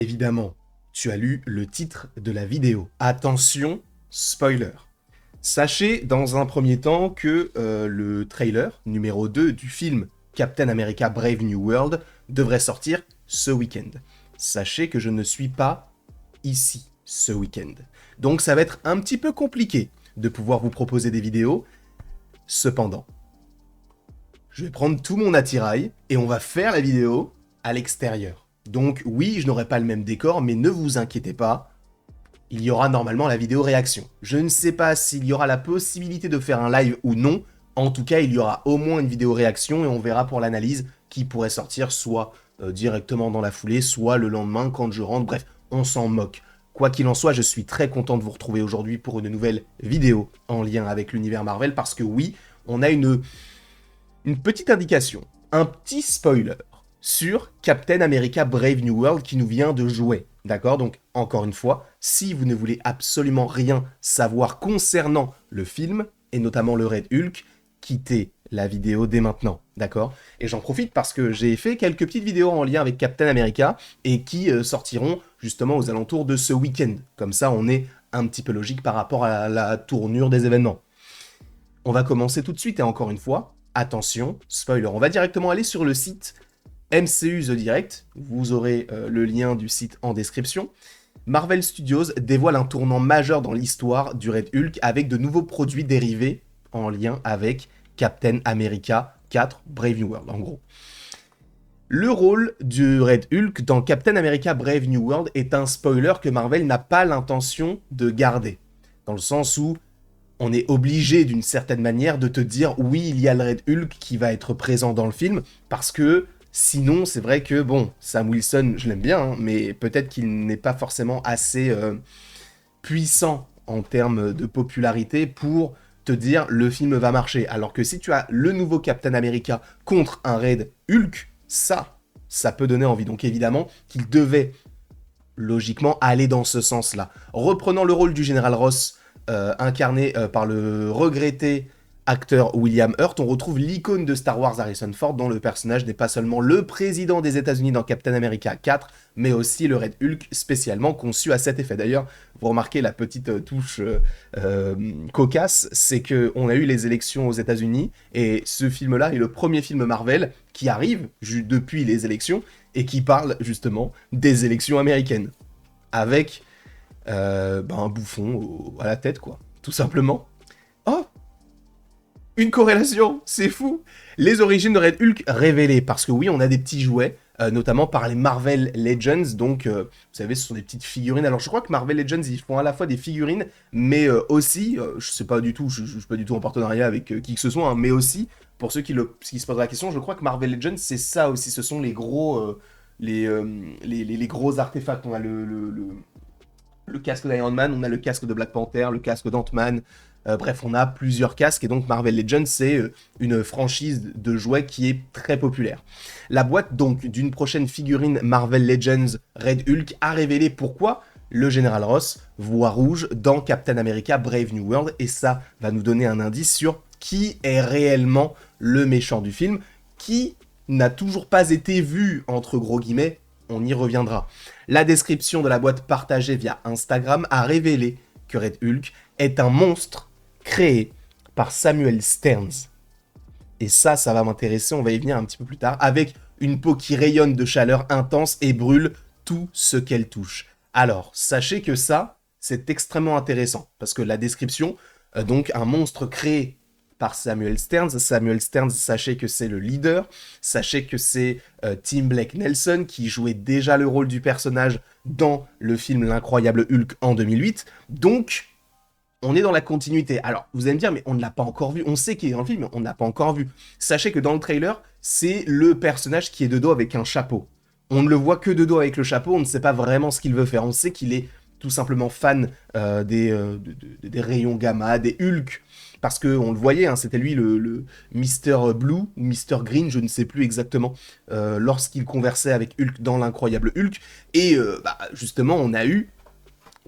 Évidemment, tu as lu le titre de la vidéo. Attention, spoiler. Sachez dans un premier temps que le trailer numéro 2 du film Captain America Brave New World devrait sortir ce week-end. Sachez que je ne suis pas ici ce week-end. Donc ça va être un petit peu compliqué de pouvoir vous proposer des vidéos. Cependant, je vais prendre tout mon attirail et on va faire la vidéo à l'extérieur. Donc oui, je n'aurai pas le même décor, mais ne vous inquiétez pas, il y aura normalement la vidéo réaction. Je ne sais pas s'il y aura la possibilité de faire un live ou non, en tout cas il y aura au moins une vidéo réaction et on verra pour l'analyse qui pourrait sortir soit directement dans la foulée, soit le lendemain quand je rentre, bref, on s'en moque. Quoi qu'il en soit, je suis très content de vous retrouver aujourd'hui pour une nouvelle vidéo en lien avec l'univers Marvel, parce que oui, on a une petite indication, un petit spoiler sur Captain America Brave New World qui nous vient de jouer. D'accord? Donc, encore une fois, si vous ne voulez absolument rien savoir concernant le film, et notamment le Red Hulk, quittez la vidéo dès maintenant. D'accord? Et j'en profite parce que j'ai fait quelques petites vidéos en lien avec Captain America et qui sortiront justement aux alentours de ce week-end. Comme ça, on est un petit peu logique par rapport à la tournure des événements. On va commencer tout de suite et encore une fois, attention, spoiler. On va directement aller sur le site MCU The Direct, vous aurez le lien du site en description. Marvel Studios dévoile un tournant majeur dans l'histoire du Red Hulk avec de nouveaux produits dérivés en lien avec Captain America 4 Brave New World, en gros. Le rôle du Red Hulk dans Captain America Brave New World est un spoiler que Marvel n'a pas l'intention de garder, dans le sens où on est obligé d'une certaine manière de te dire oui, il y a le Red Hulk qui va être présent dans le film, parce que sinon, c'est vrai que, bon, Sam Wilson, je l'aime bien, hein, mais peut-être qu'il n'est pas forcément assez puissant en termes de popularité pour te dire le film va marcher. Alors que si tu as le nouveau Captain America contre un Red Hulk, ça peut donner envie. Donc évidemment qu'il devait logiquement aller dans ce sens-là. Reprenant le rôle du Général Ross, incarné par le regretté acteur William Hurt, on retrouve l'icône de Star Wars Harrison Ford, dont le personnage n'est pas seulement le président des États-Unis dans Captain America 4, mais aussi le Red Hulk spécialement conçu à cet effet. D'ailleurs, vous remarquez la petite touche cocasse, c'est qu'on a eu les élections aux États-Unis, et ce film-là est le premier film Marvel qui arrive depuis les élections, et qui parle justement des élections américaines, avec un bouffon à la tête, quoi, tout simplement. Oh, une corrélation, c'est fou. Les origines de Red Hulk révélées, parce que oui, on a des petits jouets, notamment par les Marvel Legends, donc vous savez, ce sont des petites figurines. Alors je crois que Marvel Legends, ils font à la fois des figurines, mais aussi, je sais pas du tout, je suis pas du tout en partenariat avec qui que ce soit, hein, mais aussi, pour ceux qui se posent la question, je crois que Marvel Legends, c'est ça aussi, ce sont les gros, les gros artefacts. On a le casque d'Iron Man, on a le casque de Black Panther, le casque d'Ant-Man, bref, on a plusieurs casques, et donc Marvel Legends, c'est une franchise de jouets qui est très populaire. La boîte, donc, d'une prochaine figurine Marvel Legends Red Hulk a révélé pourquoi le Général Ross voit rouge dans Captain America Brave New World, et ça va nous donner un indice sur qui est réellement le méchant du film, qui n'a toujours pas été vu, entre gros guillemets, on y reviendra. La description de la boîte partagée via Instagram a révélé que Red Hulk est un monstre créé par Samuel Sterns. Et ça va m'intéresser, on va y venir un petit peu plus tard, avec une peau qui rayonne de chaleur intense et brûle tout ce qu'elle touche. Alors, sachez que ça, c'est extrêmement intéressant, parce que la description, donc un monstre créé par Samuel Sterns. Samuel Sterns, sachez que c'est le leader, sachez que c'est Tim Blake Nelson qui jouait déjà le rôle du personnage dans le film L'Incroyable Hulk en 2008, donc on est dans la continuité. Alors, vous allez me dire, mais on ne l'a pas encore vu. On sait qu'il est dans le film, mais on ne l'a pas encore vu. Sachez que dans le trailer, c'est le personnage qui est de dos avec un chapeau. On ne le voit que de dos avec le chapeau, on ne sait pas vraiment ce qu'il veut faire. On sait qu'il est tout simplement fan des rayons gamma, des Hulk, parce qu'on le voyait, hein, c'était lui le Mr. Blue ou Mr. Green, je ne sais plus exactement, lorsqu'il conversait avec Hulk dans l'Incroyable Hulk. Et justement, on a eu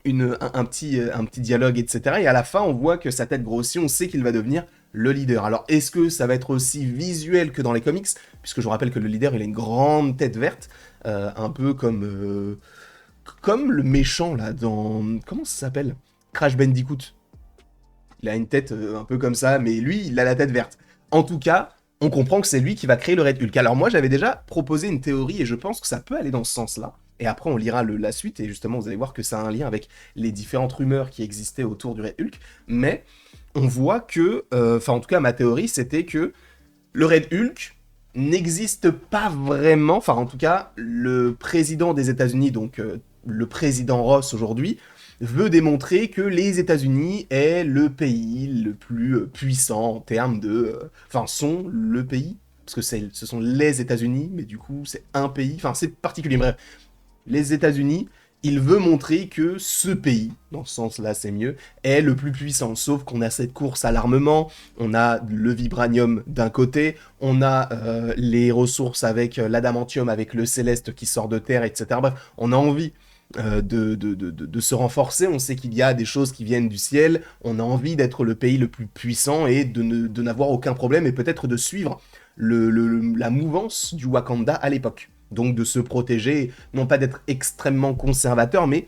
un petit dialogue, etc. Et à la fin, on voit que sa tête grossit, on sait qu'il va devenir le leader. Alors, est-ce que ça va être aussi visuel que dans les comics? Puisque je vous rappelle que le leader, il a une grande tête verte, un peu comme comme le méchant, là, dans... Comment ça s'appelle? Crash Bandicoot. Il a une tête un peu comme ça, mais lui, il a la tête verte. En tout cas, on comprend que c'est lui qui va créer le Red Hulk. Alors moi, j'avais déjà proposé une théorie, et je pense que ça peut aller dans ce sens-là. Et après, on lira la suite, et justement, vous allez voir que ça a un lien avec les différentes rumeurs qui existaient autour du Red Hulk. Mais on voit que... Enfin, en tout cas, ma théorie, c'était que le Red Hulk n'existe pas vraiment, enfin en tout cas, le président des États-Unis, donc le président Ross aujourd'hui, veut démontrer que les États-Unis est le pays le plus puissant en termes de... Enfin, sont le pays, parce que ce sont les États-Unis, mais du coup, c'est un pays, enfin, c'est particulier, bref. Les États-Unis, il veut montrer que ce pays, dans ce sens-là c'est mieux, est le plus puissant. Sauf qu'on a cette course à l'armement, on a le vibranium d'un côté, on a les ressources avec l'adamantium, avec le céleste qui sort de terre, etc. Bref, on a envie de se renforcer, on sait qu'il y a des choses qui viennent du ciel, on a envie d'être le pays le plus puissant et de n'avoir aucun problème et peut-être de suivre la mouvance du Wakanda à l'époque. Donc de se protéger, non pas d'être extrêmement conservateur, mais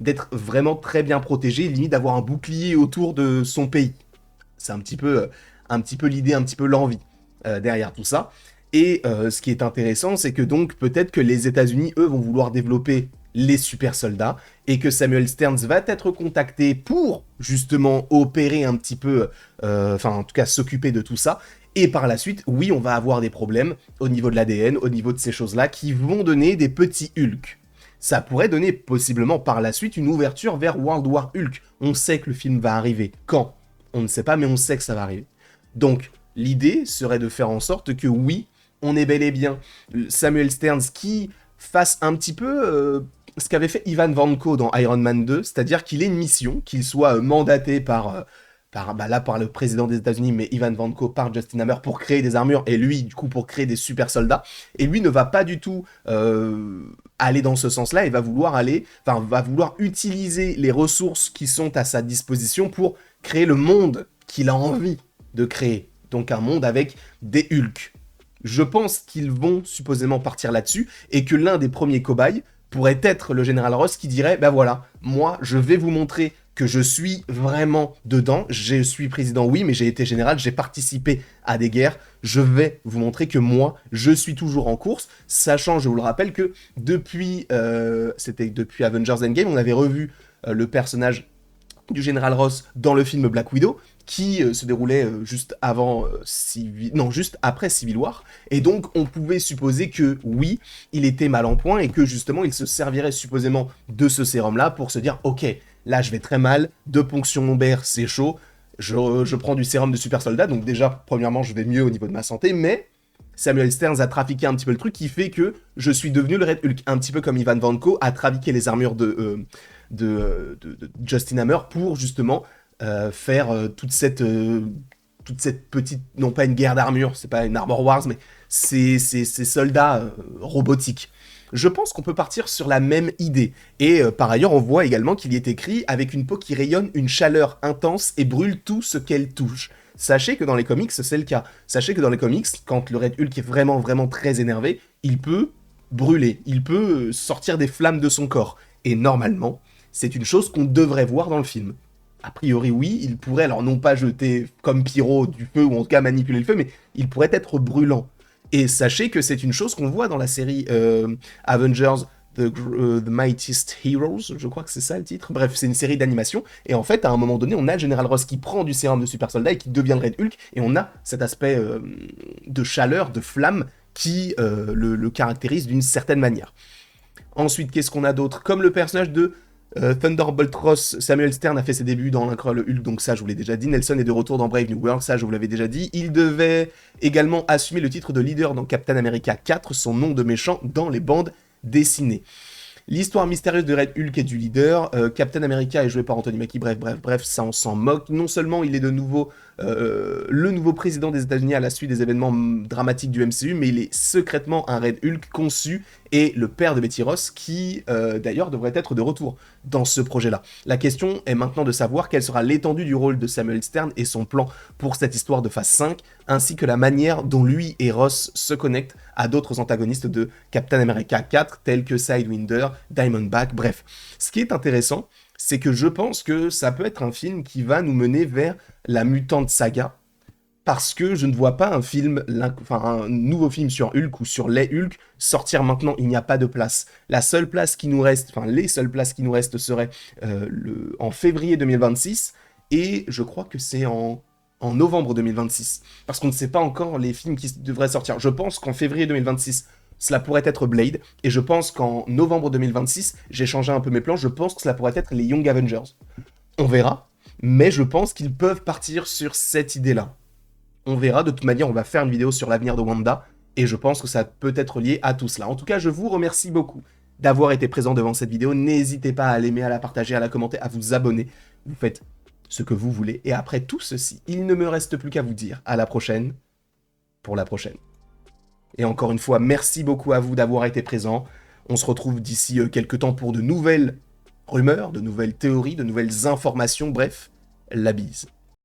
d'être vraiment très bien protégé, limite d'avoir un bouclier autour de son pays. C'est un petit peu l'idée, un petit peu l'envie derrière tout ça. Et ce qui est intéressant, c'est que donc peut-être que les États-Unis, eux, vont vouloir développer les super soldats, et que Samuel Stearns va être contacté pour justement opérer un petit peu, enfin en tout cas s'occuper de tout ça. Et par la suite, oui, on va avoir des problèmes au niveau de l'ADN, au niveau de ces choses-là, qui vont donner des petits Hulk. Ça pourrait donner possiblement par la suite une ouverture vers World War Hulk. On sait que le film va arriver. Quand? On ne sait pas, mais on sait que ça va arriver. Donc, l'idée serait de faire en sorte que oui, on ait bel et bien Samuel Stearns qui fasse un petit peu ce qu'avait fait Ivan Vanko dans Iron Man 2, c'est-à-dire qu'il ait une mission, qu'il soit mandaté par le président des États-Unis, mais Ivan Vanko par Justin Hammer pour créer des armures, et lui, du coup, pour créer des super soldats. Et lui ne va pas du tout aller dans ce sens-là, et va vouloir utiliser les ressources qui sont à sa disposition pour créer le monde qu'il a envie de créer. Donc un monde avec des Hulk. Je pense qu'ils vont supposément partir là-dessus, et que l'un des premiers cobayes pourrait être le général Ross qui dirait, ben voilà, moi, je vais vous montrer que je suis vraiment dedans, je suis président, oui, mais j'ai été général, j'ai participé à des guerres, je vais vous montrer que moi, je suis toujours en course, sachant, je vous le rappelle, que depuis Avengers Endgame, on avait revu le personnage du général Ross dans le film Black Widow, qui se déroulait juste après Civil War, et donc on pouvait supposer que oui, il était mal en point, et que justement il se servirait supposément de ce sérum-là pour se dire, ok, là je vais très mal, 2 ponctions lombaires, c'est chaud, je prends du sérum de super soldat, donc déjà, premièrement, je vais mieux au niveau de ma santé, mais Samuel Stearns a trafiqué un petit peu le truc qui fait que je suis devenu le Red Hulk, un petit peu comme Ivan Vanko a trafiqué les armures de Justin Hammer pour justement faire toute cette petite, non pas une guerre d'armure, c'est pas une Armor Wars, mais ces soldats robotiques. Je pense qu'on peut partir sur la même idée. Et par ailleurs, on voit également qu'il y est écrit « Avec une peau qui rayonne une chaleur intense et brûle tout ce qu'elle touche ». Sachez que dans les comics, c'est le cas. Sachez que dans les comics, quand le Red Hulk est vraiment, vraiment très énervé, il peut brûler, il peut sortir des flammes de son corps. Et normalement, c'est une chose qu'on devrait voir dans le film. A priori, oui, il pourrait, alors non pas jeter comme Pyro du feu, ou en tout cas manipuler le feu, mais il pourrait être brûlant. Et sachez que c'est une chose qu'on voit dans la série Avengers The Mightiest Heroes, je crois que c'est ça le titre. Bref, c'est une série d'animation, et en fait, à un moment donné, on a le Général Ross qui prend du sérum de super soldat et qui devient le Red Hulk, et on a cet aspect de chaleur, de flamme, qui le caractérise d'une certaine manière. Ensuite, qu'est-ce qu'on a d'autre? Comme le personnage de Thunderbolt Ross, Samuel Stern a fait ses débuts dans l'Incroyable Hulk, donc ça je vous l'ai déjà dit. Nelson est de retour dans Brave New World, ça je vous l'avais déjà dit. Il devait également assumer le titre de leader dans Captain America 4, son nom de méchant dans les bandes dessinées. L'histoire mystérieuse de Red Hulk et du leader, Captain America est joué par Anthony Mackie, bref, ça on s'en moque. Non seulement il est de nouveau le nouveau président des États-Unis à la suite des événements dramatiques du MCU, mais il est secrètement un Red Hulk conçu et le père de Betty Ross, qui d'ailleurs devrait être de retour dans ce projet-là. La question est maintenant de savoir quelle sera l'étendue du rôle de Samuel Stern et son plan pour cette histoire de phase 5, ainsi que la manière dont lui et Ross se connectent à d'autres antagonistes de Captain America 4, tels que Sidewinder, Diamondback, bref. Ce qui est intéressant, c'est que je pense que ça peut être un film qui va nous mener vers la mutante saga, parce que je ne vois pas un nouveau film sur Hulk ou sur les Hulk sortir maintenant. Il n'y a pas de place. La seule place qui nous reste, enfin les seules places qui nous restent seraient en février 2026 et je crois que c'est en novembre 2026. Parce qu'on ne sait pas encore les films qui devraient sortir. Je pense qu'en février 2026, cela pourrait être Blade, et je pense qu'en novembre 2026, j'ai changé un peu mes plans, je pense que cela pourrait être les Young Avengers. On verra, mais je pense qu'ils peuvent partir sur cette idée-là. On verra, de toute manière, on va faire une vidéo sur l'avenir de Wanda, et je pense que ça peut être lié à tout cela. En tout cas, je vous remercie beaucoup d'avoir été présent devant cette vidéo. N'hésitez pas à l'aimer, à la partager, à la commenter, à vous abonner. Vous faites ce que vous voulez. Et après tout ceci, il ne me reste plus qu'à vous dire à la prochaine, pour la prochaine. Et encore une fois, merci beaucoup à vous d'avoir été présent. On se retrouve d'ici quelques temps pour de nouvelles rumeurs, de nouvelles théories, de nouvelles informations, bref, la bise.